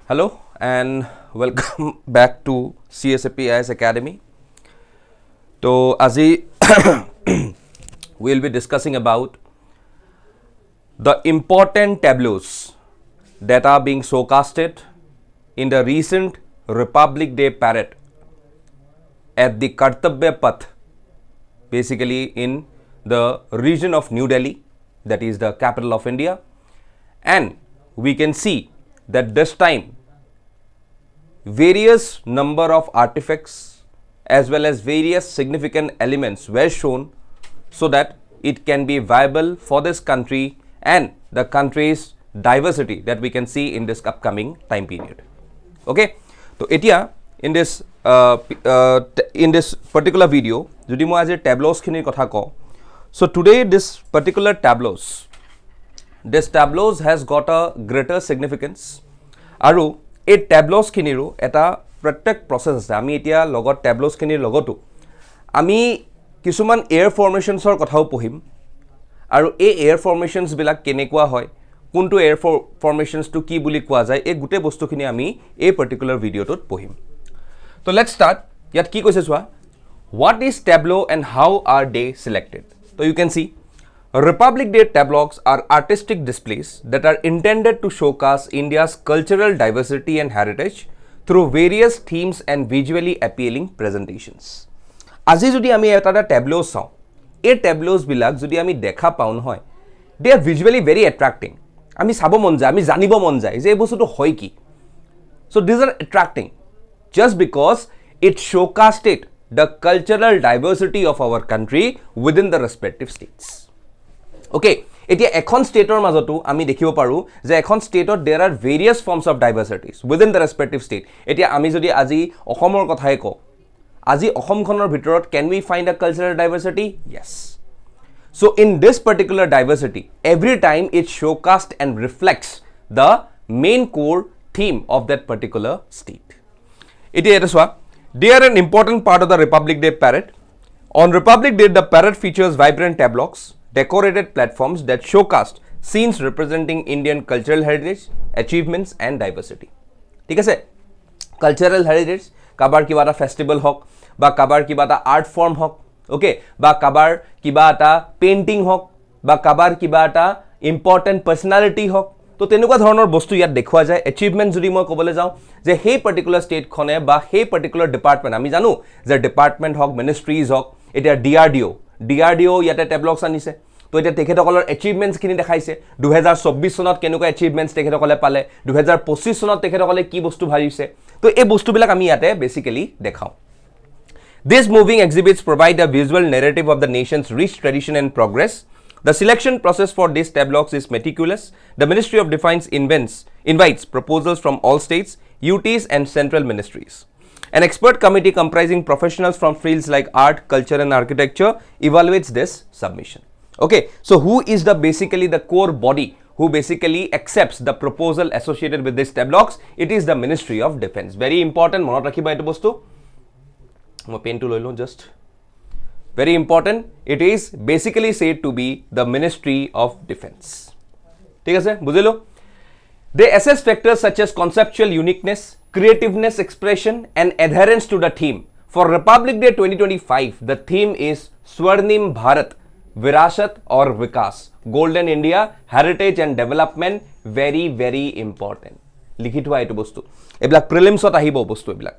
Hello and welcome back to CSAP IS Academy. So, Azi, we'll be discussing about the important tableaus that are being showcasted in the recent Republic Day parade at the Kartavya Path, basically in the region of New Delhi, that is the capital of India. And we can see that this time various number of artifacts as well as various significant elements were shown so that it can be viable for this country and the country's diversity that we can see in this upcoming time period. Okay, so etia in this particular video jodi moi aji tableaus khini kotha ko, so today this particular tableaus has got a greater significance aru এই tableaus খিনিৰো এটা প্ৰত্যেক process আছে আমি এতিয়া লগত tableaus খিনিৰ লগতো আমি কিছুমান এয়াৰ ফৰ্মেশনছৰ কথাও পঢ়িম আৰু এই এয়াৰ ফৰ্মেশনছ বিলাক কেনেকুৱা হয় কোনটো এয়াৰ ফৰ্মেশনছ টু কি বুলি কোৱা যায় এই গুটে বস্তুখিনি আমি এই পাৰ্টিকুলাৰ ভিডিওটোত পঢ়িম তো লেটস স্টাৰ্ট ইয়াত কি কৈছে চোৱা what is tableau and how are they selected so you can see Republic Day tableaux are artistic displays that are intended to showcase India's cultural diversity and heritage through various themes and visually appealing presentations. Aji jodi ami eta tableaus saw, ei tableaus bilak jodi ami dekha paun hoy, they are visually very attracting. Ami sabo mon jay, ami janibo mon jay je ei bostuto hoy ki. So these are attracting just because it showcased the cultural diversity of our country within the respective states. Okay, etia ekhon stateor majoto ami dekhibo paru je ekhon stateot there are various forms of diversities within the respective state. Etia ami jodi aji Ohomor kothai ko, aji Ohom khonor bhitorot can we find a cultural diversity? Yes. So in this particular diversity, every time it showcased and reflects the main core theme of that particular state. Etia eta swa, they are an important part of the Republic Day parade. On Republic Day, the parade features vibrant tableaux, decorated platforms that showcased scenes representing Indian cultural heritage, achievements and diversity. ঠিক আছে cultural heritage কাবাৰ কিবা এটা festival হক বা কাবাৰ কিবা এটা art form হক okay বা কাবাৰ কিবা এটা পেইন্টিং হক বা কাবাৰ কিবা এটা ইম্পৰ্টেন্ট পাৰ্সনালিটি হক তো তেনেকুৱা ধৰণৰ বস্তু ইয়াত দেখুৱা যায় achievement যদি মই ক'বলৈ যাওঁ যে সেই পাৰ্টিকুলাৰ ষ্টেট খনে বা সেই পাৰ্টিকুলাৰ ডিপাৰ্টমেন্ট আমি জানো যে ডিপাৰ্টমেন্ট হক মিনিষ্ট্ৰিজ হক এটা DRDO ইয়াতে tableaux আনিছে তো এটা তেখেতসকলৰ achievements খিনি দেখাইছে 2024 সনত কেনেকুৱা achievements তেখেতসকলে পালে 2025 সনত তেখেতসকলে কি বস্তু ভাৰিছে তো এই বস্তুবিলাক আমি ইয়াতে বেসিক্যালি দেখাও These moving exhibits provide a visual narrative of the nation's rich tradition and progress. The selection process for these tableaux is meticulous. The Ministry of Defence invites proposals from all states, UTs and central ministries. An expert committee comprising professionals from fields like art, culture and architecture evaluates this submission. Okay, so who is basically the core body who basically accepts the proposal associated with this tableaux? It is the Ministry of Defence. Very important, monot rakhiba etu bostu. Mo pen to loilo just. Very important, it is basically said to be the Ministry of Defence. ঠিক আছে বুঝিলো They assess factors such as conceptual uniqueness, creativeness, expression, and adherence to the theme. For Republic Day 2025, the theme is Swarnim Bharat, Virasat or Vikas, Golden India, Heritage and Development. Very, very important. Likhithwa etu bostu. Eblak prelims ot ahibo bostu eblak.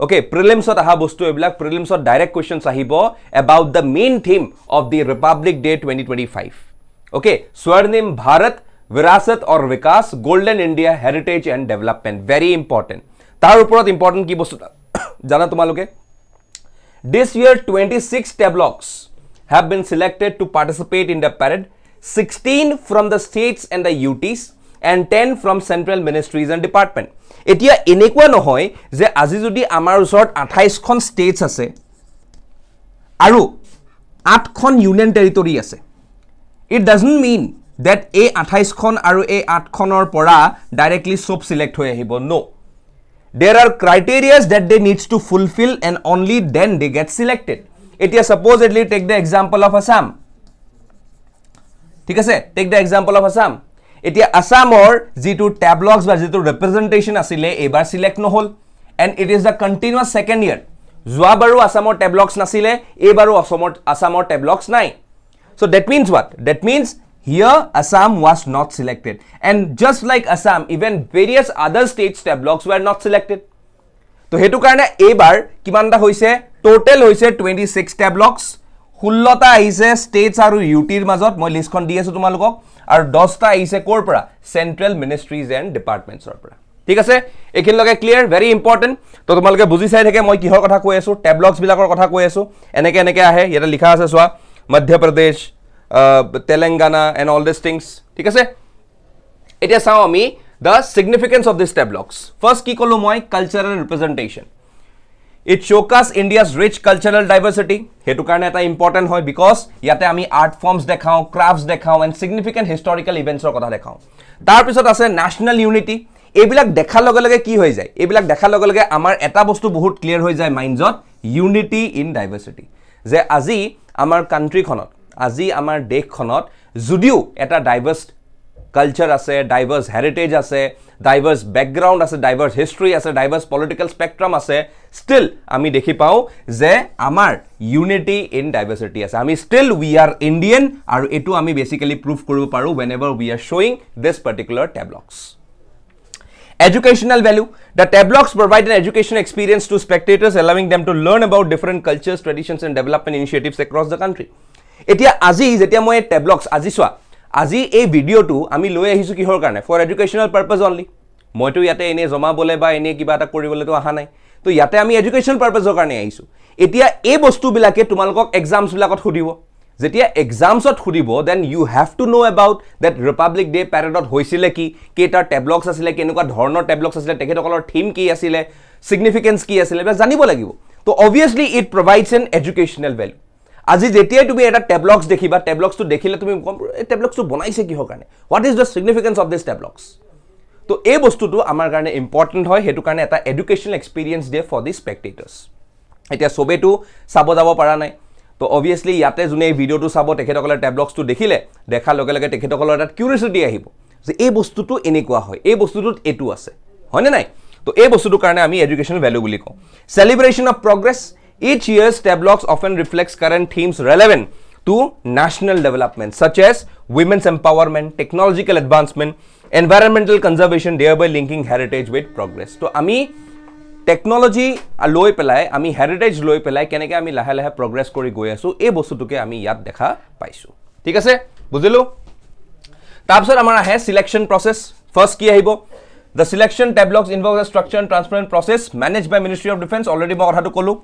Okay, prelims ot aha bostu eblak prelims ot direct questions ahibo about the main theme of the Republic Day 2025. Okay, Swarnim Bharat, Virasat or Vikas, Golden India, Heritage and Development. Very important. Tar uporot important ki bostu jana tumaloke. This year 26 tableaux have been selected to participate in the parade, 16 from the states and the UTs and 10 from central ministries and department. Etia enekwa nohoy je aji jodi amar usort 28 খন states ase aru 8 খন union territory ase. It doesn't mean that a 28 খন aru a 8 khonor pora directly sob select hoy ahibo. No, there are criteria that they needs to fulfill and only then they get selected. Etia supposedly take the example of Assam. ঠিক আছে, take the example of Assam. এতিয়া আসামৰ যেটো tablogs বা যেটো representation আছিলে এবাৰ select নহল and it is the continuous second year যোৱাবাৰো আসামৰ tablogs নাছিলে এবাৰো আসামৰ tablogs নাই so that means what that means here Assam was not selected and just like Assam even various other states tablogs were not selected তো হেতু কাৰণে এবাৰ কিমানটা হৈছে টোটাল হৈছে 26 tablogs 16টা আহিছে states আৰু UTৰ মাজত মই লিষ্টখন দি আছো তোমালোকক আৰু 10টা আহিছে কোৰ পৰা সেন্ট্ৰেল মিনিষ্ট্ৰিজ এণ্ড ডিপাৰ্টমেন্টছৰ পৰা ঠিক আছে এখিন লগে ক্লিয়াৰ ভেৰি ইম্পৰ্টেন্ট তো তোমালোকে বুজি চাই থাকে মই কিহৰ কথা কৈ আছো tablogs বিলাকৰ কথা কৈ আছো এনেকে আহে ইয়াতে লিখা আছে সোৱা Madhya Pradesh Telangana and all these things ঠিক আছে এতিয়া চাও আমি the significance of these tablogs first কি কলো মই cultural representation it showcase India's rich cultural diversity হেতু কাৰণে এটা ইম্পৰ্টেন্ট হয় because ইয়াতে আমি art forms দেখাও crafts দেখাও and significant historical events ৰ কথা দেখাও তাৰ পিছত আছে national unity এইবিলাক দেখাৰ লগে লগে কি হৈ যায় এইবিলাক দেখাৰ লগে লগে আমাৰ এটা বস্তু বহুত ক্লিয়াৰ হৈ যায় মাইন্ডত unity in diversity যে আজি আমাৰ কান্ট্ৰিখনত আজি আমাৰ দেশখনত যদিও এটা ডাইভাৰ্স কালচাৰ আছে ডাইভাৰ্স হেৰিটেজ আছে ডাইভাৰ্স ব্যাকগ্ৰাউন্ড আছে ডাইভাৰ্স হিষ্ট্ৰি আছে ডাইভাৰ্স পলিটিক্যাল স্পেকট্ৰাম আছে স্টিল আমি দেখি পাও যে আমাৰ ইউনিটি ইন ডাইভাৰ্সিটি আছে আমি স্টিল উই আৰ ইন্ডিয়ান আৰু এটো আমি বেসিক্যালি প্ৰুফ কৰিব পাৰো whenever we are showing this particular tablogs educational value the tablogs provide an educational experience to spectators allowing them to learn about different cultures traditions and development initiatives across the country এতিয়া আজি যেতিয়া মই tablogs আজি সোৱা আজি এই ভিডিওটো আমি লৈ আহিছো কিহৰ কাৰণে ফৰ এডুকেশনাল পারপাস অনলি মইতো ইয়াতে এনে জমা বলে বা এনে কিবা এটা কৰিবলে তো আহা নাই তো ইয়াতে আমি এডুকেশনাল পাৰপাসৰ কাৰণে আহিছো এতিয়া এই বস্তু বিলাকে তোমালোকক এক্সামস বিলাকত খুদিব যেতিয়া এক্সামছত খুদিব then you have to know about that republic day প্যাৰেডত হৈছিলে কি কেটা tablogs আছিলে কেনেকুৱা ধৰণৰ tablogs আছিলে তেখেতসকলৰ থিম কি আছিলে সিগনিফিকেন্স কি আছিলে বা জানিব লাগিব তো obviously it provides an educational value আজি যেতিয়াই তুমি এটা tablogs দেখিবা tablogs তো দেখিলে তুমি এই tablogs তো বনাইছে কিহৰ কাৰণে what is the significance of this tablogs তো এই বস্তুটো আমাৰ কাৰণে ইম্পৰ্টেন্ট হয় হেতু কাৰণে এটা educational experience they for the spectators এতিয়া সবেটো চাব যাব পাৰা নাই তো অবভিয়াসলি ইয়াতে জুনে এই ভিডিওটো চাব তেখেতসকলে tablogs তো দেখিলে দেখা লগে লগে তেখেতসকলৰ এটা কিউৰিয়ছিটি আহিব যে এই বস্তুটো এনেকুৱা হয় এই বস্তুটোত এটো আছে হয়নে নাই তো এই বস্তুটোৰ কাৰণে আমি এডুকেশনাল ভ্যালু বুলি কওঁ celebration of progress Each year's tablogs often reflects current themes relevant to national development, such as women's empowerment, technological advancement, environmental conservation, thereby linking heritage with progress. So, ami technology loi pelai, ami heritage loi pelai, keneke ami lahe lahe progress kori goi asu, e bostutuke ami yat dekha paisu. Thik ase? Buzilu? Tarpisot amar ahe selection process. First ki ahibo? The selection tablogs involves a structured and transparent process managed by Ministry of Defence. Already মই কথাটো কলো.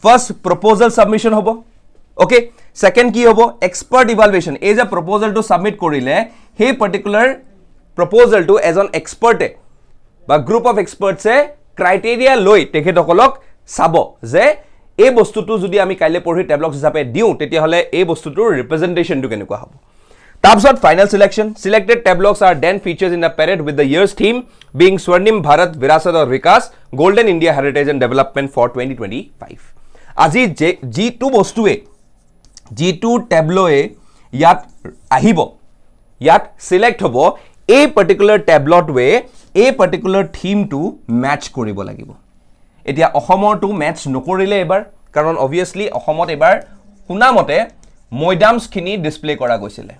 First proposal submission hobo okay second ki hobo expert evaluation is a proposal to submit korile he particular proposal to as an expert ba group of experts e criteria loi tekhedokolok sabo je ei bostu tu jodi ami kaile porhi tablogs hisabe diu tetia hole ei bostu tur representation tu kenekwa hobo tabsot final selection selected tablogs are then features in a parade with the year's theme being Swarnim Bharat Virasat or Vikas Golden India Heritage and Development for 2025 আজি G2 বস্তুৱে G2 tableau ইয়াত আহিব ইয়াত select হ'ব এই particular tableauৱে এই particular থিমটো match কৰিব লাগিব এতিয়া অসমৰটো ম্যাচ নকৰিলে এবাৰ কাৰণ অবভিয়াসলি অসমত এবাৰ শুনামতে মৈদামস খিনি ডিসপ্লে কৰা গৈছিলে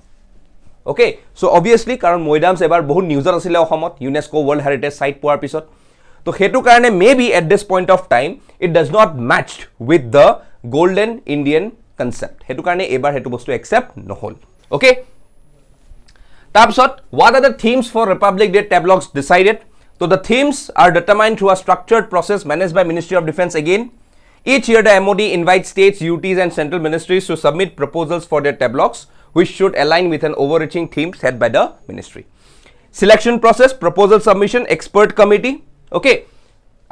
ওকে সো অবভিয়াসলি কাৰণ মৈদামস এবাৰ বহুত নিউজত আছিল অসমত ইউনেস্কো ওয়াৰ্ল্ড হেৰিটেজ সাইট পোৱাৰ পিছত তো হেতু কাৰণে maybe at this point of time it does not match with the golden Indian concept হেতু কাৰণে এবাৰ হেতু বস্তু accept নহল okay তাৰপিছত what are the themes for Republic Day tablogs decided so the themes are determined through a structured process managed by Ministry of Defence again each year the MOD invites states UTs and central ministries to submit proposals for their tablogs which should align with an overarching theme set by the ministry selection process proposal submission expert committee okay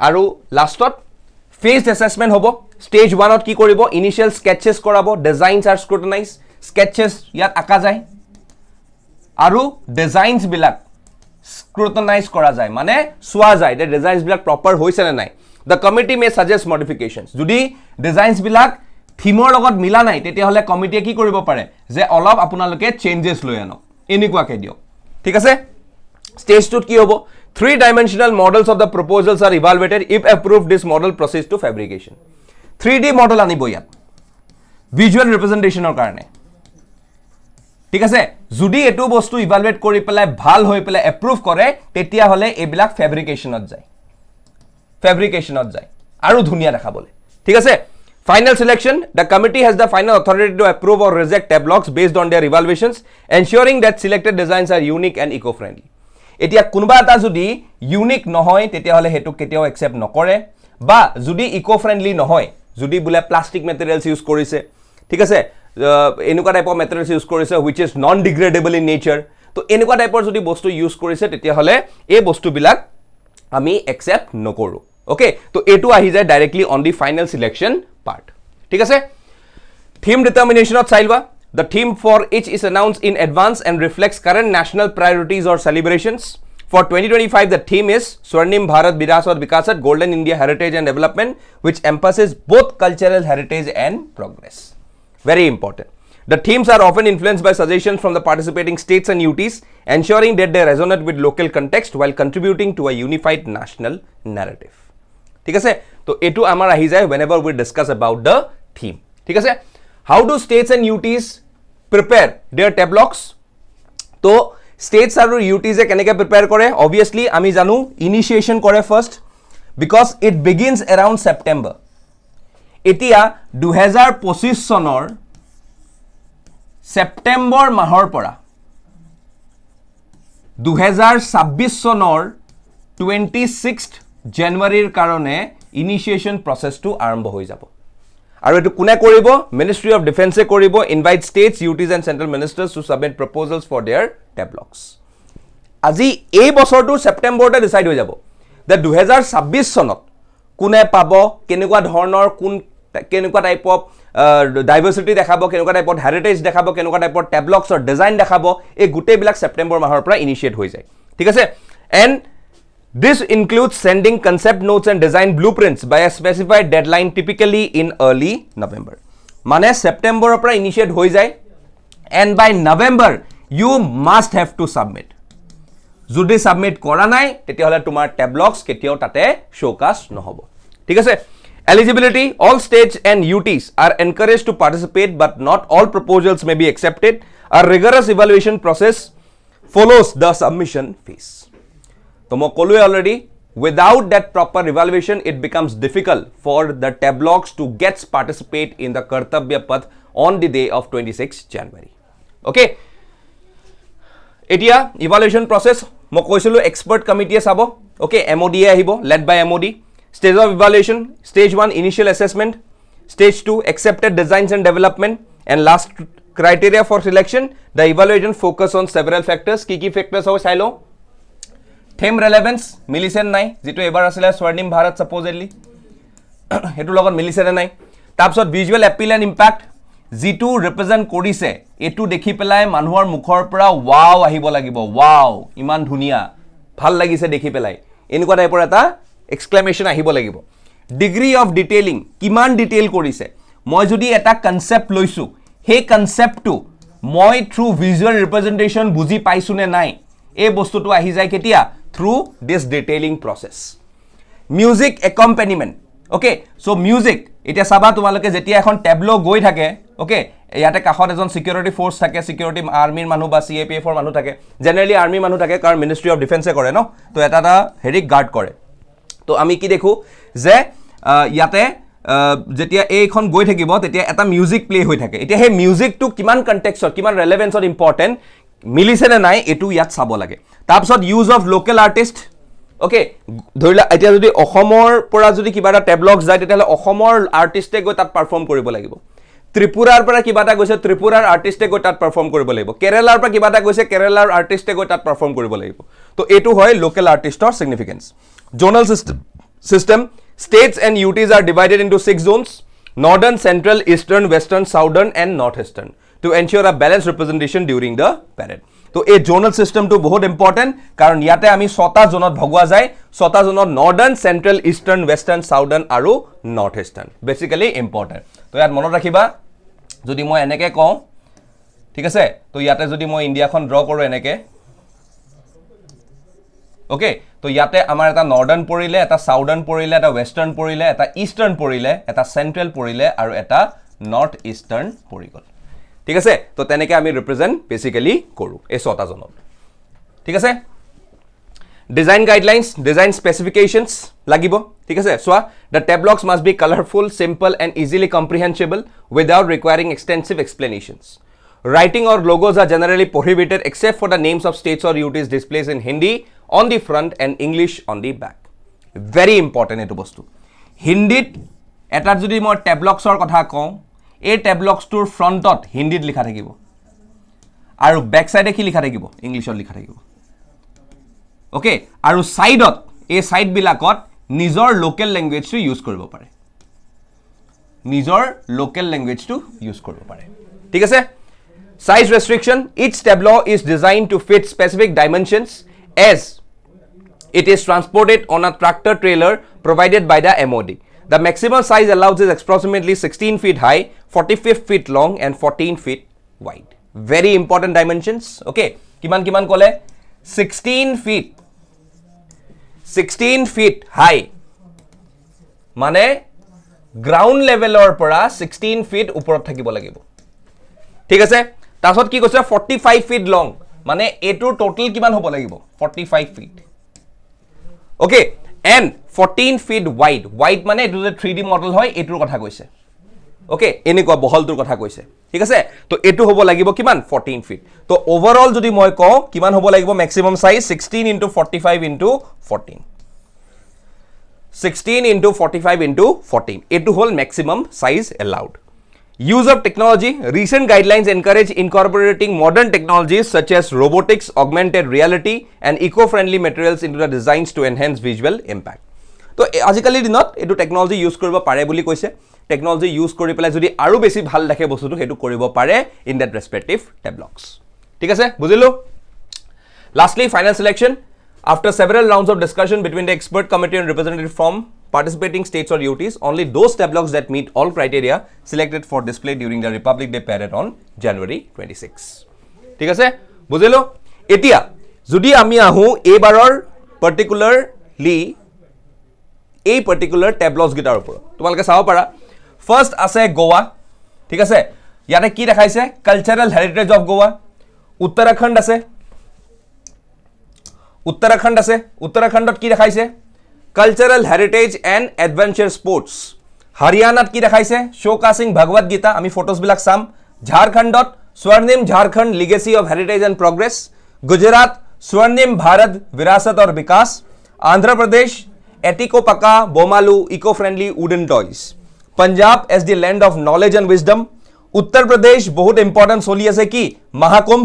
আৰু লাষ্টত phased assessment hobo stage 1 ot ki koribo initial sketches korabo designs are scrutinized sketches yat aka jay aru designs bilak scrutinize kora jay mane swa jay the designs bilak proper hoise na nai the committee may suggest modifications jodi designs bilak theme or logot mila nai tetia hole committee ki koribo pare je olop apunaloke changes loi ano enikwa ke dio ঠিক আছে stage 2 কি হ'ব three dimensional models of the proposals are evaluated if approved this model proceeds to fabrication 3D model আনিব ইয়াত visual representation ৰ কাৰণে ঠিক আছে যদি এটো বস্তু ইভালুয়েট কৰি পেলাই ভাল হৈ পেলাই এপ্ৰুভ কৰে তেতিয়া হলে এবিলাক ফেব্ৰিকেশনত যায় আৰু ধুনিয়া দেখাবলে ঠিক আছে final selection the committee has the final authority to approve or reject tableaux based on their evaluations ensuring that selected designs are unique and eco friendly এতিয়া কোনবা এটা যদি ইউনিক নহয় তেতিয়া হলে হেতু কেতিয়াও একসেপ্ট নকৰে বা যদি ইকো ফ্ৰেন্ডলি নহয় যদি বুলে প্লাষ্টিক মেটেৰিয়েলস ইউজ কৰিছে ঠিক আছে এনেকুৱা টাইপৰ মেটেৰিয়েলস ইউজ কৰিছে which is non degradable in nature তো এনেকুৱা টাইপৰ যদি বস্তু ইউজ কৰিছে তেতিয়া হলে এই বস্তুবিলাক আমি একসেপ্ট নকৰো ওকে তো এটো আহি যায় directly on the final selection part ঠিক আছে theme ডিটারমিনেশনত চাইলবা The theme for each is announced in advance and reflects current national priorities or celebrations. For 2025, the theme is Swarnim Bharat, Virasat, Vikas, Golden India Heritage and Development, which emphasizes both cultural heritage and progress. Very important. The themes are often influenced by suggestions from the participating states and UTs, ensuring that they resonate with local context while contributing to a unified national narrative. ठीक है से तो एटू आमार आही जाय whenever we discuss about the theme. ठीक है से How do states and UTs prepare their tableaux? तो states and UTs কেনেকে prepare কৰে obviously আমি জানো initiation কৰে first because it begins around September এতিয়া 2025 চনৰ সেপ্টেম্বৰ মাহৰ পৰা 2026 চনৰ 26th জানুৱাৰীৰ কাৰণে initiation process টো আৰম্ভ হৈ যাব আৰু এটো কোনে কৰিব Ministry of Defense কৰিব invite states UTs and central ministers to submit proposals for their tableaux আজি এই বছৰটো সেপ্টেম্বৰতে ডিসাইড হৈ যাব যে 2026 চনত কোনে পাব কেনেকুৱা ধৰণৰ কোন কেনেকুৱা টাইপ অফ ডাইভাৰ্সিটি দেখাব কেনেকুৱা টাইপ অফ হেৰিটেজ দেখাব কেনেকুৱা type of tableaux or design দেখাব এই গুটে বিলাক সেপ্টেম্বৰ মাহৰ পৰা ইনিশিয়েট হৈ যায় ঠিক আছে and This includes sending concept notes and design blueprints by a specified deadline typically in early November. Mane September opera initiate hoi jay and by November you must have to submit. Jodi submit kora nai teti hole tumar tableaux ketio tate showcase no hobo. Thik ase eligibility all states and UTs are encouraged to participate but not all proposals may be accepted. A rigorous evaluation process follows the submission phase. So, I told you already, without that proper evaluation, it becomes difficult for the tableaux to get participate in the Kartavya Path on the day of 26 January. Okay? Etia evaluation process, I told you expert committee sabo. Okay, MOD ahibo, led by MOD. Stage of evaluation, stage 1 initial assessment, stage 2 accepted designs and development, and last criteria for selection. The evaluation focus on several factors. Key factors ho silo. Theme relevance milisen নাই যেটো এবাৰ আছিল স্বৰ্ণিম Bharat supposedly হেতু লগত মিলিছে নাই তাৰপিছত visual appeal and impact যেটো ৰিপ্ৰেজেন্ট কৰিছে এটো দেখি পেলাই মানুহৰ মুখৰ পৰা ওয়াও আহিব লাগিব ওয়াও ইমান ধুনিয়া ভাল লাগিছে দেখি পেলাই এনেকুৱা টাইপৰ এটা এক্সক্লেমেশন আহিব লাগিব ডিগ্ৰী অফ ডিটেইলিং কিমান ডিটেইল কৰিছে মই যদি এটা কনসেপ্ট লৈছো হে কনসেপ্টটো মই থ্ৰু ভিজুৱেল ৰিপ্ৰেজেন্টেশন বুজি পাইছো নে নাই এই বস্তুটো আহি যায় কেতিয়া through this detailing process music accompaniment okay so music এটা সাবা তোমালকে যেতিয়া এখন tableau গৈ থাকে okay ইয়াতে কাখত এজন সিকিউৰিটি ফোৰ্স থাকে সিকিউৰিটি আৰ্মিৰ মানুহ বা CAPF ৰ মানুহ থাকে জেনাৰেলি আৰ্মি মানুহ থাকে কাৰণ মিনিষ্ট্ৰি অফ ডিফেন্স কৰে ন তো এটা হেৰি গাৰ্ড কৰে তো আমি কি দেখো যে ইয়াতে যেতিয়া এইখন গৈ থাকিব তেতিয়া এটা মিউজিক প্লে হৈ থাকে এতিয়া হে মিউজিকটো কিমান কনটেক্সট কিমান ৰেলেভেন্সত ইম্পৰ্টেন্ট মিলিছে না নাই এটু ইয়াত চাব লাগে তাৰপিছত use of local artist okay ধৰিলা এতিয়া যদি অসমৰ পৰা যদি কিবা এটা tableaux যায় তেতিয়ালে অসমৰ আৰ্টিষ্টে গৈ তাত পাৰফৰ্ম কৰিব লাগিব ত্ৰিপুৰাৰ পৰা কিবা এটা গৈছে ত্ৰিপুৰাৰ আৰ্টিষ্টে গৈ তাত পাৰফৰ্ম কৰিব লাগিব কেৰালাৰ পৰা কিবা এটা গৈছে কেৰালাৰ আৰ্টিষ্টে গৈ তাত পাৰফৰ্ম কৰিব লাগিব তো এটু হয় লোকেল আৰ্টিষ্টৰ significance zonal system states and UTs are divided into 6 zones northern central eastern western southern and northeastern to ensure a balanced representation during the parade. So, a zonal system to बहुत important कारण याते आमी 6টা জোনত ভগোৱা যায় 6টা জোনত northern central eastern western southern আৰু northeastern basically important তো ইয়াত মনত ৰাখিবা যদি মই এনেকে কওঁ ঠিক আছে তো ইয়াতে যদি মই ইন্ডিয়াখন ড্ৰ কৰো এনেকে ওকে তো ইয়াতে আমাৰ এটা নৰ্দাৰ্ণ পৰিলে এটা সাউদাৰ্ণ পৰিলে এটা ওয়েষ্টাৰ্ণ পৰিলে এটা ইষ্টাৰ্ণ পৰিলে এটা সেন্ট্ৰেল পৰিলে আৰু এটা নৰ্থ ইষ্টাৰ্ণ পৰি গল ঠিক আছে তো তেনেকৈ আমি ৰিপ্ৰেজেন্ট বেসিক্যালি কৰো এই ছটা জনত ঠিক আছে Design guidelines, design specifications লাগিব ঠিক আছে so the tableaux must be colorful, simple and easily comprehensible without requiring extensive explanations. Writing or logos are generally prohibited except for the names of states or UTs displayed in Hindi on the front and English on the back. Very important etu bostu. Hindit eta jodi moi tableaux or kotha kau ei tableaux tur frontot Hindit likha thakibo aru back side e ki likha thakibo English or likha thakibo okay aru side ot a side bilakot nijor local language to use koribo pare nijor local language to use koribo pare thik ase size restriction each tableau is designed to fit specific dimensions as it is transported on a tractor trailer provided by the MOD the maximum size allowed is approximately 16 feet high 45 feet long and 14 feet wide very important dimensions okay kiman kole 16 feet high মানে ground level or পৰা 16 feet ওপৰত থাকিব লাগিব ঠিক আছে তাছত কি কৈছে 45 feet long মানে এটো টোটাল কিমান হ'ব লাগিব 45 feet okay and 14 feet wide মানে এটো যে 3D মডেল হয় এটোৰ কথা কৈছে okay এনেকুৱা বহলটোৰ কথা কৈছে ঠিক আছে তো এটো হ'ব লাগিব কিমান 14 feet তো ওভাৰঅল যদি মই কও কিমান হ'ব লাগিব maximum size 16 into 45 into 14 16 into 45 into 14 এটো হল maximum size allowed use of technology recent guidelines encourage incorporating modern technologies such as robotics augmented reality and eco-friendly materials into the designs to enhance visual impact তো আজিকালি দিনত এটো technology use কৰিব পাৰে বুলি কৈছে technology use কৰি পেলাই যদি আৰু বেছি ভাল দেখে বস্তুটো হেতু কৰিব পাৰে ইন দ্যাট ৰেসপেক্টিভ tableaux ঠিক আছে বুজিলো lastly final selection after several rounds of discussion between the expert committee and representatives from participating states or UTs only those tableaux that meet all criteria selected for display during the Republic Day parade on January 26 ঠিক আছে বুজিলো এতিয়া যদি আমি আহু এবাৰৰ particularly এই particular tableaux guitar ওপৰত তোমালকে চাও পাৰা ফাৰ্স্ট আছে গোৱা ঠিক আছে ইয়াতে কি দেখাইছে কালচাৰাল হেৰিটেজ অফ গোৱা উত্তৰাখণ্ড আছে উত্তৰাখণ্ডত কি দেখাইছে কালচাৰাল হেৰিটেজ এণ্ড এডভেঞ্চাৰ স্পৰ্টছ হাৰিয়ানাত কি দেখাইছে শোকাসিং ভগৱত গীতা আমি ফটোজ বিলাক চাম ঝাৰখণ্ডত স্বৰ্ণিম Jharkhand legacy of heritage and progress Gujarat স্বৰ্ণিম ভাৰত বিৰাসত और विकास Andhra Pradesh Etikoppaka Bommalu eco friendly wooden toys Punjab as the land of knowledge and wisdom Uttar Pradesh बहुत इंपॉर्टेंट चली আছে কি महाकुंभ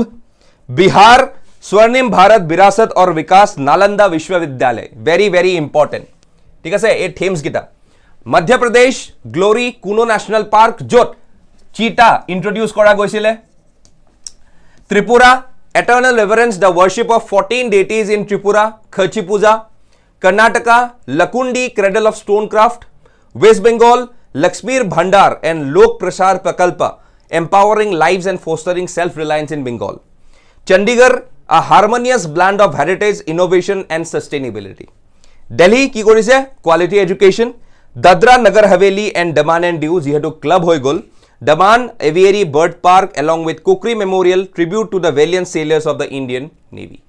बिहार स्वर्णिम भारत विरासत और विकास नालंदा विश्वविद्यालय वेरी वेरी इंपॉर्टेंट ठीक है ये थीम्स गीता मध्य प्रदेश ग्लोरी कुनो नेशनल पार्क जोत चीटा इंट्रोड्यूस करा গৈছিলে Tripura eternal reverence the worship of 14 deities in Tripura Kharchi Puja Karnataka Lakundi cradle of stone craft West Bengal Lakshmir Bhandar and Lok Prasar Prakalpa empowering lives and fostering self reliance in Bengal Chandigarh a harmonious blend of heritage innovation and sustainability Delhi ki korise quality education Dadra Nagar Haveli and Daman and Diu jihetu club hoy gol Daman Aviary Bird Park along with Kukri Memorial tribute to the valiant sailors of the Indian Navy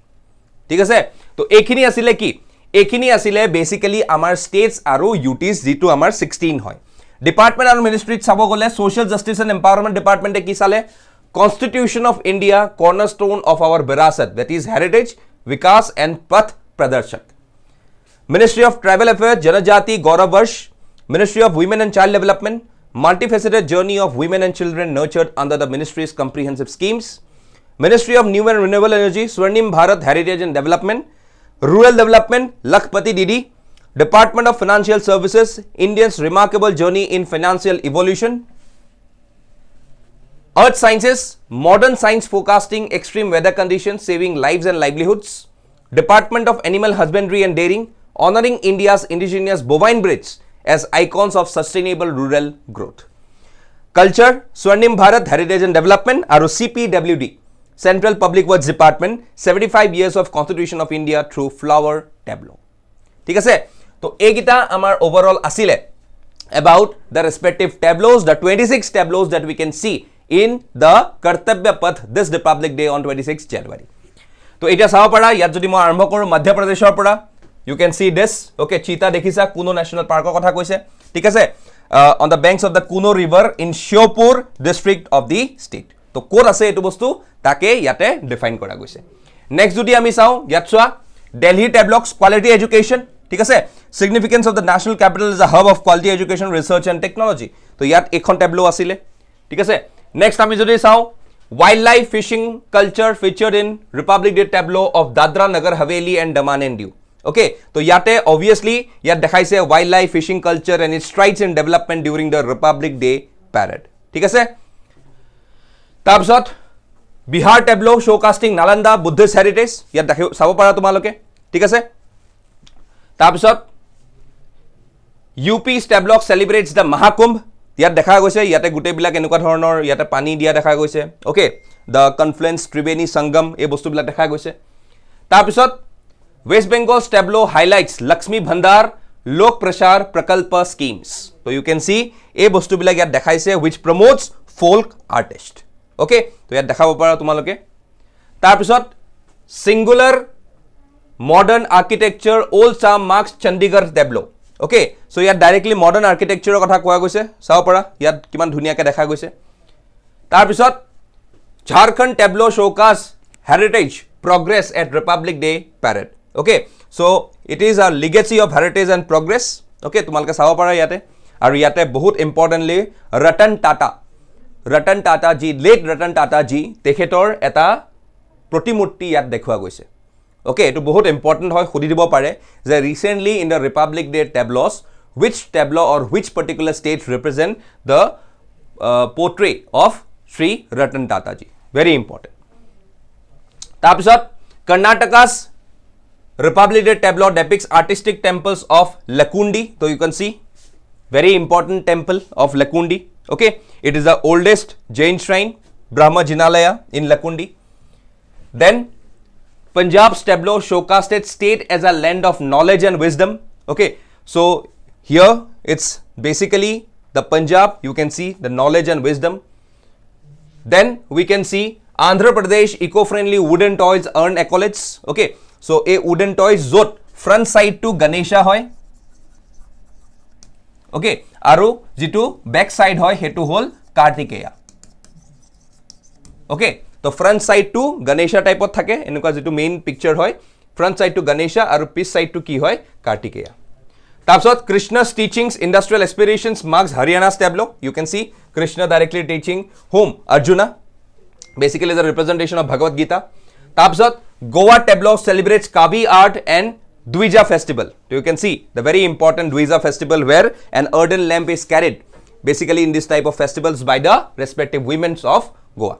ঠিক আছে তো এখিনি আসিলে কি এখিনি আসিলে basically আমাৰ states আৰু ইউটিস যেটো আমাৰ 16 হয় ডিপাৰ্টমেন্ট আৰু মিনিস্ট্রিত চাব গলে সোশ্যাল জাস্টিস এন্ড এম্পাওয়ারমেন্ট ডিপার্টমেন্টে কি চালে Constitution of India cornerstone of our Virasat that is heritage Vikas and Path Pradarshak Ministry of Tribal Affairs Janajati Gaurav Varsh Ministry of Women and Child Development multifaceted journey of women and children nurtured under the ministry's comprehensive schemes Ministry of New and Renewable Energy Swarnim Bharat Heritage and Development Rural Development Lakhpati Didi Department of Financial Services Indians remarkable journey in financial evolution Earth Sciences modern science forecasting extreme weather conditions saving lives and livelihoods Department of Animal Husbandry and Dairying honoring India's indigenous bovine breeds as icons of sustainable rural growth Culture Swarnim Bharat Heritage and Development aru CPWD Central Public Works Department 75 years of Constitution of India through flower tableau. ঠিক আছে তো এইগিটা আমাৰ overall asile about the respective tableaus, the 26 tableaus that we can see in the Kartavya Path this Republic Day on 26 January. তো এটা চাব পাৰা ইয়াত যদি মই আৰম্ভ কৰো মধ্য প্ৰদেশৰ পৰা you can see this okay cheetah দেখিছা Kuno National Park কথা কৈছে ঠিক আছে on the banks of the Kuno River in Shiopur district of the state. তো কোৰ আছে এটো বস্তু তাকে ইয়াতে ডিফাইন কৰা গৈছে নেক্সট যদি আমি চাও ইয়াত চোৱা Delhi tableaux quality education ঠিক আছে significance of the national capital is a hub of quality education research and technology তো ইয়াত এখন tableau আছিল ঠিক আছে নেক্সট আমি যদি চাও wildlife fishing culture featured in Republic Day tableau of Dadra Nagar Haveli and Daman and Diu okay তো ইয়াতে obviously ইয়াত দেখাইছে wildlife fishing culture and its strides in development during the Republic Day parade ঠিক আছে তাৰপিছত Bihar tableau showcasing Nalanda Buddhist heritage ইয়াত দেখি চাব পাৰা তোমালোকে ঠিক আছে তাৰপিছত UP tableau celebrates the Mahakumbh ইয়াত দেখা গৈছে ইয়াতে গুটে বিলাক এনেকুৱা ধৰণৰ ইয়াতে পানী দিয়া দেখা গৈছে okay the confluence Tribeni Sangam এই বস্তু বিলাক দেখা গৈছে তাৰপিছত West Bengal's tableau highlights Lakshmi Bhandar Lok Prashar Prakalpa schemes so you can see এই বস্তু বিলাক ইয়াত দেখাইছে which promotes folk artist okay তো ইয়াত দেখাব পাৰা তোমালোকে তাৰপিছত singular modern architecture old charm marks Chandigarh tableau okay so ইয়াত directly modern architecture কথা কোৱা গৈছে চাও পাৰা ইয়াত কিমান ধুনিয়াকে দেখা গৈছে তাৰপিছত Jharkhand tableau showcase heritage progress at Republic Day parade okay so it is a legacy of heritage and progress okay তোমালকে চাব পাৰা ইয়াতে আৰু ইয়াতে বহুত importantly Ratan Tata ji late Ratan Tata ji তেখেতৰ এটা প্ৰতিমূৰ্তি ইয়াত দেখুৱা গৈছে okay এটো বহুত important হয় খুদি দিব পাৰে যে recently in the Republic Day tableaus which tableau or which particular state represent the portrait of Sri Ratan Tata ji very important তাৰপিছত Karnataka's Republic Day tableau depicts artistic temples of Lakundi so you can see very important temple of Lakundi okay it is the oldest Jain shrine Brahma Jinalaya in Lakundi then Punjab's tableau showcased state as a land of knowledge and wisdom okay so here it's basically the Punjab you can see the knowledge and wisdom then we can see Andhra Pradesh eco-friendly wooden toys earn accolades okay so a wooden toys zot front side to Ganesha hoy okay aru jitu back side hoy hetu hol Kartikeya okay তো front side to Ganesha type of থাকে এনেকুৱা যেটো main picture হয় front side to Ganesha আৰু piece side to কি হয় Kartikeya তাৰপিছত Krishna's teachings industrial aspirations marks Haryana's tableau you can see Krishna directly teaching whom Arjuna basically the representation of Bhagavad Gita তাৰপিছত Goa tableau celebrates Kavi art and Dvija festival so you can see the very important Dvija festival where an earthen lamp is carried basically in this type of festivals by the respective women of Goa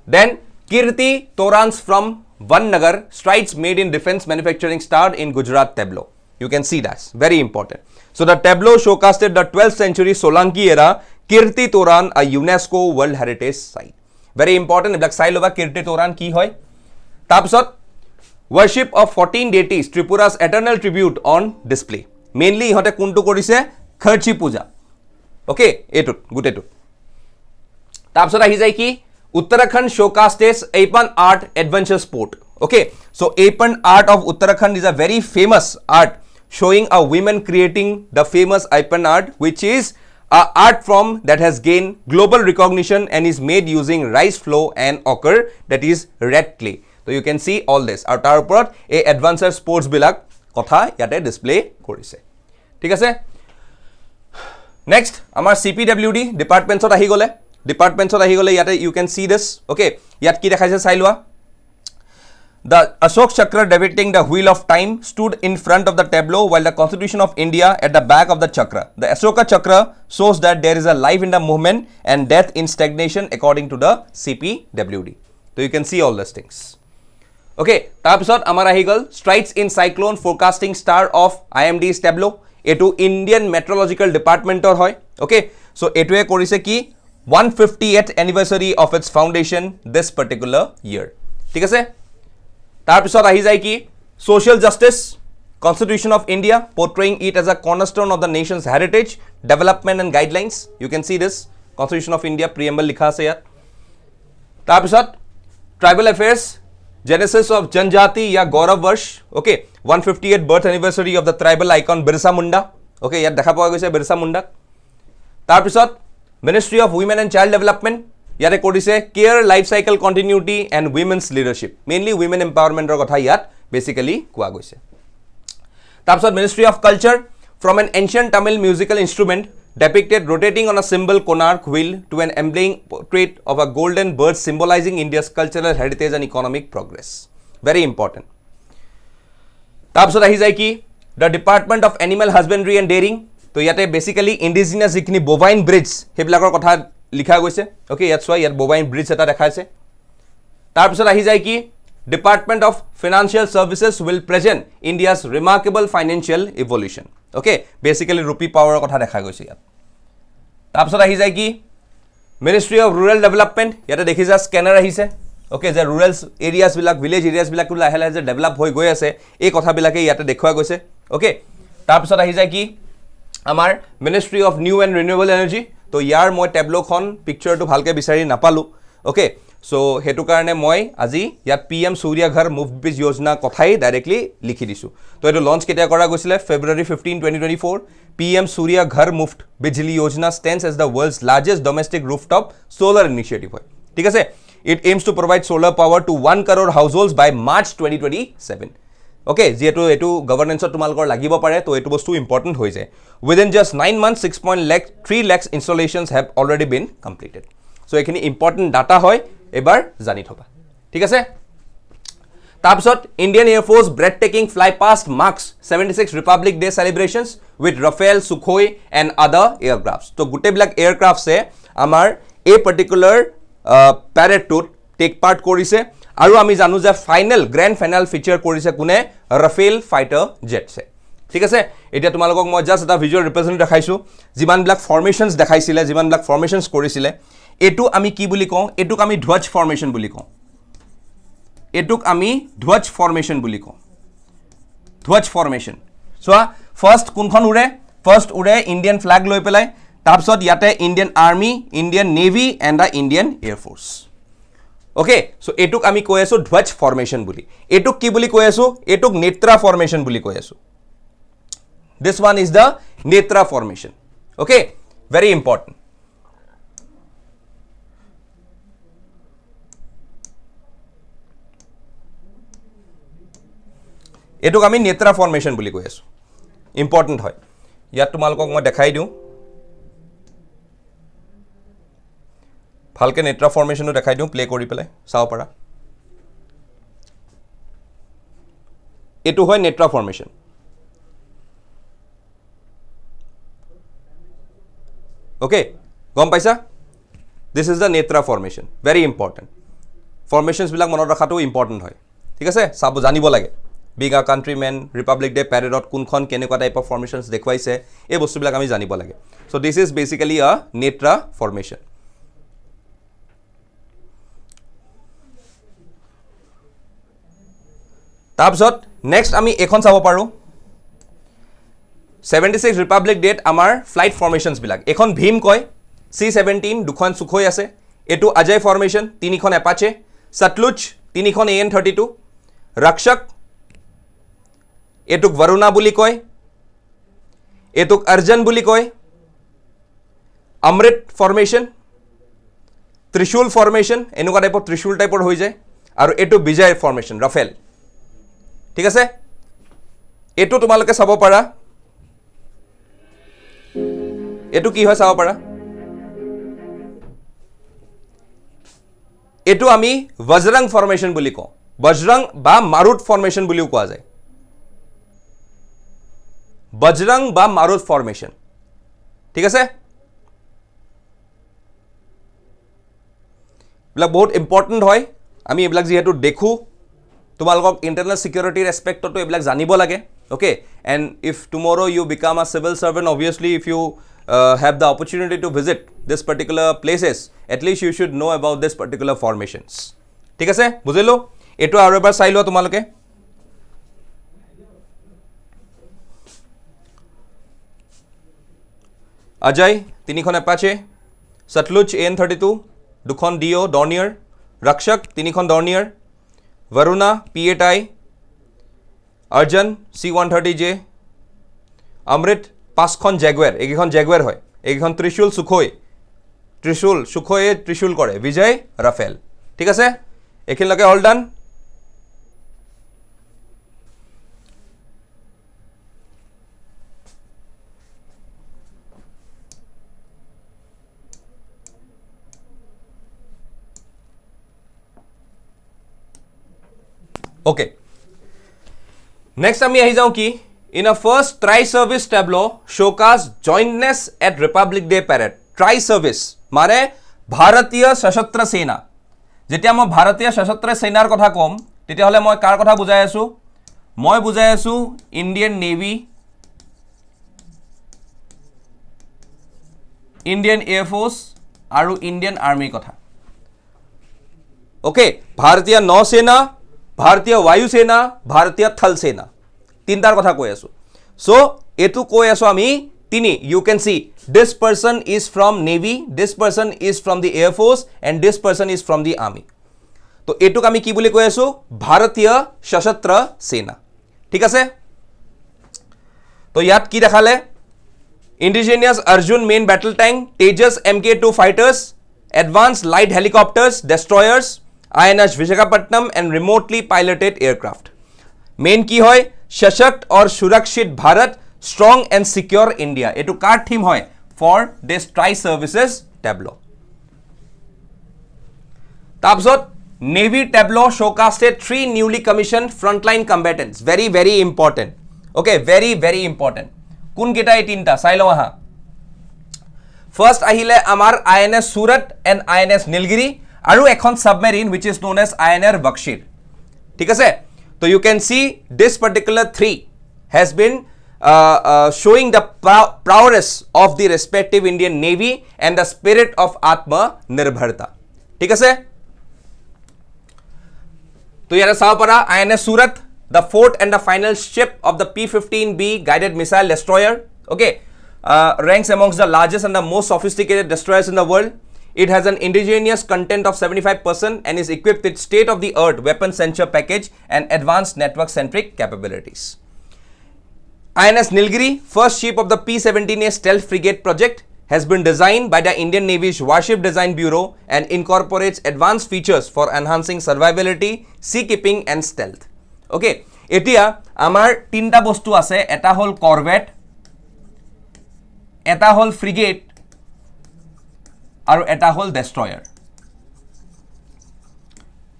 then Kirti Torans from Vannagar strides made in defense manufacturing starred in Gujarat tableau you can see that very important so the tableau showcased the 12th century Solanki era Kirti Toran a UNESCO World Heritage site very important ebak sai loba Kirti Toran ki hoy তাৰপিছত worship of 14 deities Tripura's eternal tribute on display mainly ইহতে কোনটো কৰিছে Kharchi Puja okay এটুত গুটেটুত তাৰপিছত আহি যায় কি Uttarakhand showcases Apan art adventure sport okay so Apan art of Uttarakhand is a very famous art showing a women creating the famous Apan art which is a art form that has gained global recognition and is made using rice flour and ochre that is red clay so you can see all this আৰু তাৰ ওপৰত এই adventure sports বিলাক কথা ইয়াতে display কৰিছে ঠিক আছে next আমাৰ CPWD ডিপাৰ্টমেন্টছত আহি গলে ইয়াতে you can see this okay ইয়াত কি দেখাইছে চাই লোৱা the Ashok Chakra depicting the wheel of time stood in front of the tableau while the Constitution of India at the back of the chakra the Ashoka Chakra shows that there is a life in the movement and death in stagnation according to the CPWD so you can see all these things okay তাৰপিছত আমাৰ আহি গল strides in cyclone forecasting star of IMD's tableau এটো Indian Meteorological Department or হয় okay so এটোৱে কৰিছে কি 158th anniversary of its foundation this particular year. ঠিক আছে? তাৰ পিছত আহি যায় কি? Social justice, Constitution of India, portraying it as a cornerstone of the nation's heritage, development and guidelines. You can see this. Constitution of India, preamble লিখা আছে ইয়াত. তাৰ পিছত Tribal Affairs, Genesis of Janjati ya Gaurav Varsh. Okay, 158th birth anniversary of the tribal icon Birsa Munda. Okay, ইয়াত দেখা পোৱা গৈছে Birsa Munda. তাৰ পিছত Ministry of Women and Child Development. ইয়াতে কৰিছে Care, Life Cycle Continuity and Women's Leadership. Mainly women empowerment ৰ কথা ইয়াত basically কোৱা গৈছে. তাৰ পিছত Ministry of Culture, from an ancient Tamil musical instrument depicted rotating on a symbol monarch wheel to an emblematic portrait of a golden bird symbolizing India's cultural heritage and economic progress. Very important. তাৰ পিছত আহি যায় কি? The Department of Animal Husbandry and Dairying. তো ইয়াতে basically indigenous যিখিনি বভাইন breeds সেইবিলাকৰ কথা লিখা গৈছে ওকে ইয়াত চোৱা ইয়াত বভাইন ব্ৰিডস এটা দেখাইছে তাৰ পিছত আহি যায় কি department of financial services will present India's remarkable financial evolution okay basically rupee পাৱাৰৰ কথা দেখা গৈছে ইয়াত তাৰ পিছত আহি যায় কি মিনিষ্ট্ৰি অফ ৰুৰেল ডেভেলপমেন্ট ইয়াতে দেখিছা স্ক্যানাৰ আহিছে ওকে যে ৰুৰেল এৰিয়াছ বিলাক ভিলেজ এৰিয়াছ বিলাক লাহে লাহে যে ডেভেলপ হৈ গৈ আছে এই কথাবিলাকে ইয়াতে দেখুৱা গৈছে ওকে তাৰ পিছত আহি যায় কি আমাৰ ministry of new and renewable energy তো ইয়াৰ মই টেবলোখন পিকচাৰটো ভালকৈ বিচাৰি নাপালোঁ ওকে সো হেতু কাৰণে মই আজি ইয়াত PM সূৰ্য ঘৰ মুফ্ত বিজ যোজনা কথাই ডাইৰেক্টলি লিখি দিছোঁ তো এটো লঞ্চ কেতিয়া কৰা গৈছিলে February 15 2024 PM সূৰ্য ঘৰ মুফ্ত বিজলী যোজনা stands as the world's largest domestic rooftop solar initiative হয় ঠিক আছে it aims to provide solar power to 1 crore households by March 2027 okay যেটো এটো গভৰ্নেন্সত তোমালকৰ লাগিব পাৰে তো এটো বস্তু ইম্পৰ্টেন্ট হৈ যায় within just 9 months 6.3 lakhs installations have already been completed so এখিনি ইম্পৰ্টেন্ট ডাটা হয় এবাৰ জানি থবা ঠিক আছে তাৰপিছত Indian air force breathtaking fly past marks 76 republic day celebrations with Rafale Sukhoi and other aircrafts তো গোটেবিলাক এয়াৰক্ৰাফটছে আমাৰ এই পাৰ্টিকুলাৰ প্যাৰেডটোত টেক পাৰ্ট কৰিছে আৰু আমি জানো যে ফাইনাল গ্ৰ্যান্ড ফাইনাল ফিচাৰ কৰিছে কোনে ৰাফেল ফাইটাৰ জেটছে ঠিক আছে এটা তোমালোকক মই জাস্ট এটা ভিজুৱেল ৰিপ্ৰেজেন্ট দেখাইছো যিমানবিলাক ফৰ্মেশনস দেখাইছিলে যিমানবিলাক ফৰ্মেশনস কৰিছিলে এটু আমি কি বুলি কওঁ এটুক আমি ধ্বজ ফৰ্মেশন বুলি কওঁ এটুক আমি ধ্বজ ফৰ্মেশন বুলি কওঁ ধ্বজ ফৰ্মেশন সো ফাৰ্স্ট কোনখন উৰে ফাৰ্স্ট উৰে ইণ্ডিয়ান ফ্ল্যাগ লৈ পেলাই তাৰপিছত ইয়াতে Indian army Indian navy and the Indian air force okay so এটুক আমি কৈ আছো ধ্বজ ফৰ্মেশন বুলি এটুক কি বুলি কৈ আছো এটুক নেত্ৰা ফৰ্মেশন বুলি কৈ আছো this one is the netra formation okay very important এটুক আমি নেত্ৰা ফৰ্মেশন বুলি কৈ আছো ইম্পৰ্টেন্ট হয় ইয়াত তোমালকক মই দেখাই দিও ভালকে নেত্ৰা ফৰ্মেশনটো দেখাই দিও প্লে কৰি পেলাই চাও পাৰা এটু হয় নেত্ৰা ফৰ্মেশন okay গম পাইছা this is the netra formation very important formations বিলাক মনত ৰাখাটো ইম্পৰ্টেন্ট হয় ঠিক আছে সব জানিব লাগে বিগ আ কান্ট্ৰিমেন ৰিপাব্লিক ডে প্যাৰেডত কোনখন কেনেকুৱা টাইপ অফ ফৰ্মেশনস দেখুৱাইছে এই বস্তুবিলাক আমি জানিব লাগে so this is basically a netra formation তাৰপিছত নেক্সট আমি এখন চাব পাৰো 76 ৰিপাব্লিক ডেট আমাৰ ফ্লাইট ফৰ্মেশনস বিলাক এখন ভীম কয় C-17 দুখন সুখোই আছে এটু অজয় ফৰ্মেশন তিনিখন এপাচে সটলুজ তিনিখন AN-32 ৰক্ষক এটুক বৰুণা বুলি কয় এটুক অৰ্জুন বুলি কয় অমৃত ফৰ্মেশন ত্ৰিশূল ফৰ্মেশন এনেকুৱা টাইপৰ ত্ৰিশূল টাইপৰ হৈ যায় আৰু এটু বিজয় ফৰ্মেশন ৰাফেল ঠিক আছে এটু তোমালোকে চাব পাৰা এটু কি হয় চাব পাৰা এটু আমি বজৰং ফৰ্মেশন বুলি কওঁ বজৰং বা মাৰুত ফৰ্মেশন বুলিও কোৱা যায় বজৰং বা মাৰুত ফৰ্মেশন ঠিক আছে বিলাক বহুত ইম্পৰ্টেন্ট হয় আমি এবিলাক যেহেতু দেখো তোমালোকক ইন্টাৰনেল সিকিউৰিটিৰ এসপেক্টটো এবিলাক জানিব লাগে okay and if tomorrow you become a civil servant obviously if you have the opportunity to visit this particular places, at least you should know about this particular formations. ঠিক আছে বুজিলো এটো আৰু এবাৰ চাই লোৱা তোমালোকে অজয় তিনিখন এপাচে সতলুজ AN32 দুখন ডিও ডৰ্নিয়াৰ ৰক্ষক তিনিখন Dornier Varuna P8I Arjun C130J अमृत पाँचখন जैगुआर एकेখন जैगुआर হয় एकेখন त्रिशूल सुखोए त्रिशूल करे विजय राफेल ठीक আছে এখিনলৈকে অল ডান Okay. Next আমি আহি যাও কি in a first tri-service tableau showcase jointness at Republic Day parade. Tri-service মানে ভাৰতীয় সশস্ত্ৰ সেনা যেতিয়া মই ভাৰতীয় সশস্ত্ৰ সেনাৰ কথা কম তেতিয়া হলে মই কাৰ কথা বুজাই আছো মই বুজাই আছো Indian navy Indian air force আৰু ইন্ডিয়ান আৰ্মি কথা ওকে ভাৰতীয় নৌসেনা भारतीय वायुसेना भारतीय थल सेना तीनटार कथा কৈ আছো সো এটু কৈ আছো আমি তিনি you can see this person is from navy this person is from the air force and this person is from the army তো এটুক আমি কি বুলি কৈ আছো ভাৰতীয় সশস্ত্ৰ সেনা ঠিক আছে তো ইয়াত কি দেখালে indigenous arjun main battle tank tejas mk2 fighters advanced light helicopters destroyers INS Visakhapatnam and remotely piloted aircraft. Main की होय सशक्त और सुरक्षित Bharat strong and secure India. ये तो कार थीम होय for this Tri-Services Tableau. ताबजोत Navy Tableau showcased 3 newly commissioned frontline combatants. Very important. Okay, very important. कुन केटा ये तीनटा চাই লও আহা First আহিলে আমাৰ INS Surat and INS Nilgiri আৰু এখন submarine which is known as INR Bakshir ঠিক আছে so you can see this particular three has been showing the prowess of the respective Indian Navy and the spirit of Atma Nirbharta ঠিক আছে তো ইয়াৰে চাও পৰা INS Surat the fourth and the final ship of the P-15B guided missile destroyer okay ranks amongst the largest and the most sophisticated destroyers in the world. It has an indigenous content of 75% and is equipped with state-of-the-art weapon sensor package and advanced network-centric capabilities. INS Nilgiri, first ship of the P-17A stealth frigate project, has been designed by the Indian Navy's Warship Design Bureau and incorporates advanced features for enhancing survivability, seakeeping and stealth. Okay, etia amar tinta bostu ase eta hol corvette, eta hol frigate আৰু এটা হল ডেস্ট্ৰয়াৰ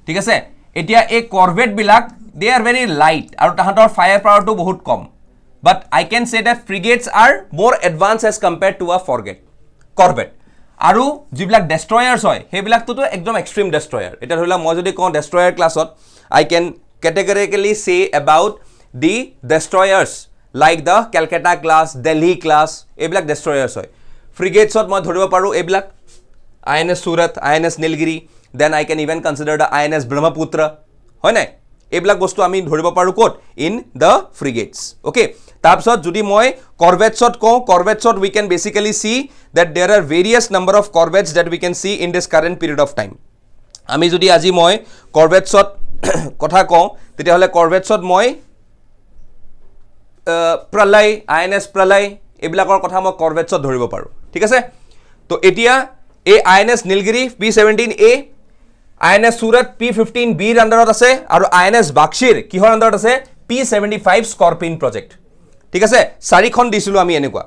ঠিক আছে এতিয়া এই কৰভেট বিলাক দে R very light আৰু তাহাঁতৰ fire power তো বহুত কম but I can say that frigates are more advance as compared to a corvette আৰু যিবিলাক ডেস্ট্ৰয়াৰ্স হয় সেইবিলাকটো তো একদম এক্সট্ৰিম ডেস্ট্ৰয়াৰ এটা ধৰিলা মই যদি কওঁ ডেস্ট্ৰয়াৰ ক্লাছত আই can categorically say about the destroyers like the Calcutta class, Delhi class এইবিলাক ডেস্ট্ৰয়াৰ্স হয় ফ্ৰিগেটছত মই ধৰিব পাৰো এইবিলাক INS Surat, INS Nilgiri, then I can even consider the INS Brahmaputra. হয় নাই এইবিলাক বস্তু আমি ধৰিব পাৰো coat in the frigates. Okay. তাৰপিছত যদি মই corvettes-ত কওঁ corvettes-ত we can basically see that there are various number of corvettes that we can see in this current period of time. আমি যদি আজি মই corvettes-ত কথা কওঁ তেতিয়া হলে corvettes-ত মই Pralay, INS Pralay এইবিলাকৰ কথা মই corvettes-ত ধৰিব পাৰো ঠিক আছে তো এতিয়া A INS Nilgiri P-17A INS Surat P-15B আন্ডাৰত আছে আৰু INS Bakshir কিহৰ আন্ডাৰত আছে P-75 Scorpion project ঠিক আছে চাৰিখন দিছিলো আমি এনেকুৱা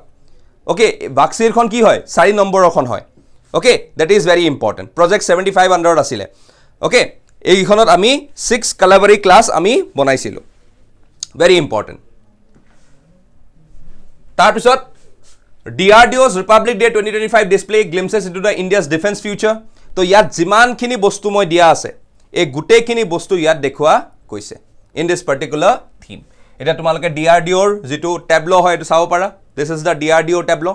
ওকে Bakshir খন কি হয় 4 নম্বৰখন হয় okay that is very important project 75 আন্ডাৰত আছিল ওকে এইখনত আমি 6 কালাবাৰী ক্লাস আমি বনাইছিলো very important তাৰপিছত DRDO's Republic Day 2025 display glimpses into the India's defense future. তো ইয়াত জিমান খিনি বস্তু মই দিয়া আছে এই গুটে খিনি বস্তু ইয়াত দেখুৱা কৈছে in this particular theme. এটা তোমালোকে DRDOৰ যেটো tableau হয় এটো চাও পাৰা. This is the DRDO tableau.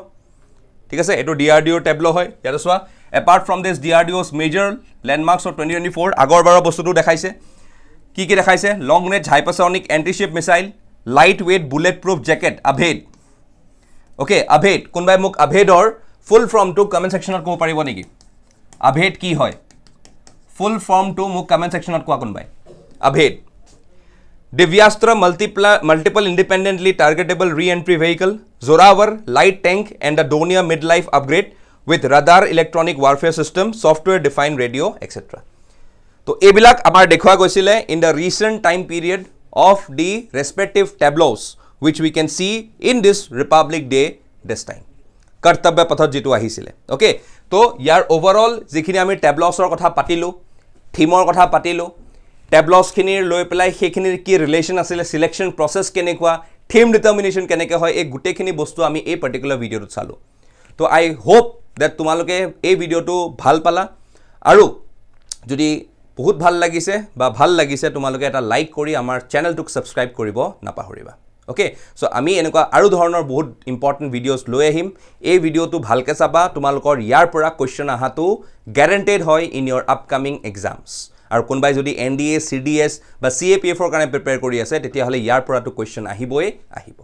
ঠিক আছে এটো DRDO টেবলো হয় ইয়াতে সোৱা apart from this DRDO's major landmarks of 2024 আগৰবাৰৰ বস্তুটো দেখাইছে কি কি দেখাইছে long range hypersonic anti-ship missile light weight bullet proof jacket Abhed okay Abhed কোনবাই মোক আভেদৰ ফুল ফৰ্ম টু কমেন্ট সেকশনত কো পাৰিব নেকি আভেদ কি হয় ফুল ফৰ্ম টু মোক কমেন্ট সেকশনত কোৱা কোনবাই Abhed Divyastra multiple independently targetable re-entry vehicle, Zoravar light tank and the Donia midlife upgrade with radar electronic warfare system, software defined radio, etc. So, ebilak amar dekhwa goisile in the recent time period of the respective tableaus which we can see in this Republic Day this time. Kartavya Path jitu ahisile. Okay. So, yar overall jikhini ami tableaus or kotha patilu, theme or kotha patilu, tables খিনিৰ লৈ পেলাই সেইখিনিৰ কি relation আছিল selection process কেনেকুৱা theme determination কেনেকৈ হয় এই গুটেখিনি বস্তু আমি এই পাৰ্টিকুলাৰ ভিডিঅ'টোত চালো তো আই হোপ দ্যাট তোমালোকে এই ভিডিঅ'টো ভাল পালা আৰু যদি বহুত ভাল লাগিছে তোমালোকে এটা লাইক কৰি আমাৰ চেনেলটোক সাবস্ক্ৰাইব কৰিব নাপাহৰিবা ওকে সো আমি এনেকুৱা আৰু ধৰণৰ বহুত ইম্পৰ্টেন্ট ভিডিঅ'স লৈ আহিম এই ভিডিঅ'টো ভালকে চাবা তোমালোকৰ ইয়াৰ পৰা কোৱেশ্চন আহাটো গ্যাৰান্টেড হয় ইন ইয়োৰ আপকামিং এক্সামস আৰু কোনবাই যদি NDA CDS বা CAPF ৰ কাৰণে প্ৰিপেয়াৰ কৰি আছে তেতিয়া হলে ইয়াৰ পৰাটো কোৱেশ্চন আহিবই আহিব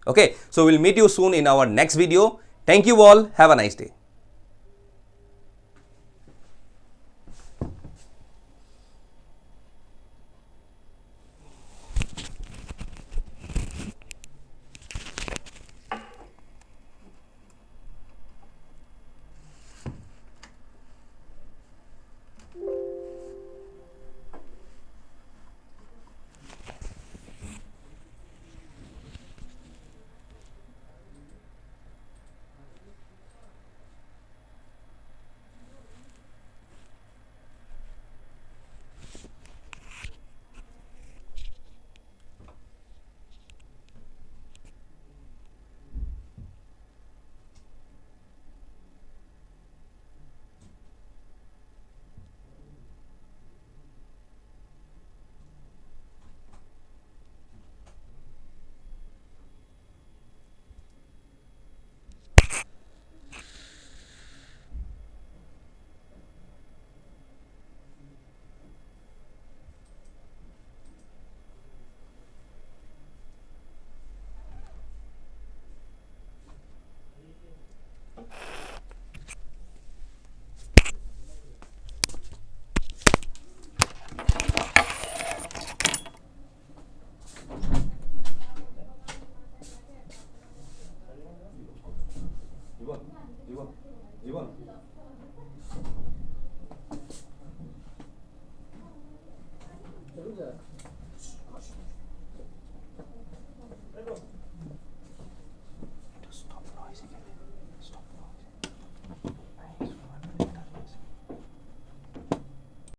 okay so will meet you soon in our next video thank you all have a nice day Puja.